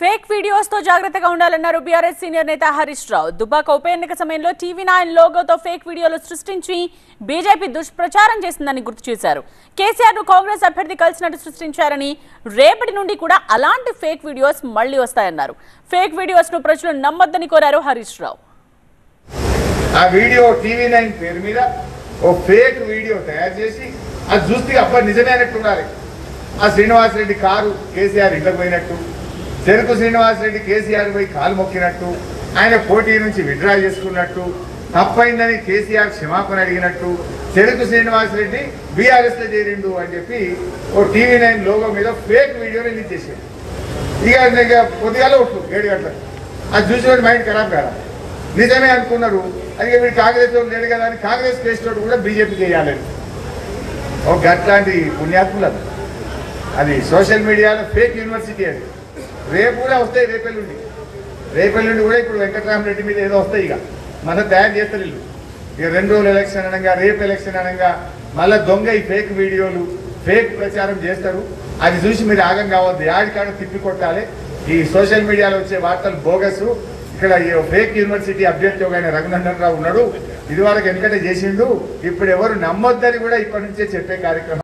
Fake videos తో జాగ్రత్తగా ఉండాలన్నారు బీఆర్ఎస్ సీనియర్ నేత హరీష్ రావు. దుబ్బాక ఉప ఎన్నిక సమయంలో టీవీ9 లోగోతో ఫేక్ వీడియోలు సృష్టించి బీజేపీ దుష్ప్రచారం చేసిందని గుర్తు చేశారు. కేసీఆర్ ను కాంగ్రెస్ అభ్యర్థి కలిసినట్టు సృష్టించారని, రేపటి నుండి కూడా అలాంటి ఫేక్ వీడియోస్ మళ్లీ వస్తాయన్నారు. ఫేక్ వీడియోస్ ను ప్రజలు నమ్మొద్దని కోరారు హరీష్ రావు. ఆ వీడియో టీవీ9 పేరు మీద ఓ ఫేక్ వీడియో తయారు చేసి అది చూస్తే అబ్బా నిజమైనట్టు ఉండాలి. ఆ శ్రీనివాస్ రెడ్డి కారు కేసీఆర్ ఇంట్లోకి పోయినట్టు, చెరుకు శ్రీనివాస్ రెడ్డి కేసీఆర్ పోయి కాలు మొక్కినట్టు, ఆయన పోటీ నుంచి విత్డ్రా చేసుకున్నట్టు, తప్పైందని కేసీఆర్ క్షమాపణ అడిగినట్టు, చెరుకు శ్రీనివాస్ రెడ్డి బీఆర్ఎస్ లో చేరిండు అని చెప్పి ఓ టీవీ9 లోగో మీద ఫేక్ వీడియో రిలీజ్ చేశాడు. ఇక పొద్దుగాల ఒట్టు 7 గంటలకు అది చూసి మైండ్ ఖరాబ్ కదా, నిజమే అనుకున్నారు. అది వీడు కాంగ్రెస్ లేడు కదా అని కాంగ్రెస్ కేసులో కూడా బీజేపీ చేయాలని ఒక అట్లాంటి పుణ్యాత్ములు. అది సోషల్ మీడియాలో ఫేక్ యూనివర్సిటీ. అది రేపు కూడా వస్తాయి, రేపెల్లుండి కూడా ఇప్పుడు వెంకటరామరెడ్డి మీద ఏదో వస్తాయి. ఇక మన తయారు చేస్తారు వీళ్ళు. ఇక 2 రోజులు ఎలక్షన్ అనగా, రేపు ఎలక్షన్ అనగా మళ్ళీ దొంగ ఈ ఫేక్ వీడియోలు ఫేక్ ప్రచారం చేస్తారు. అది చూసి మీరు ఆగం కావద్దు, యాడికాడ తిప్పి కొట్టాలి. ఈ సోషల్ మీడియాలో వచ్చే వార్తలు బోగసు. ఇక్కడ ఫేక్ యూనివర్సిటీ అభ్యర్థి ఒక ఆయన రఘునందన్ రావు ఉన్నాడు, ఇదివరకు వెనకటే చేసిండు, ఇప్పుడు ఎవరు నమ్మొద్దని కూడా ఇప్పటి నుంచే చెప్పే కార్యక్రమం.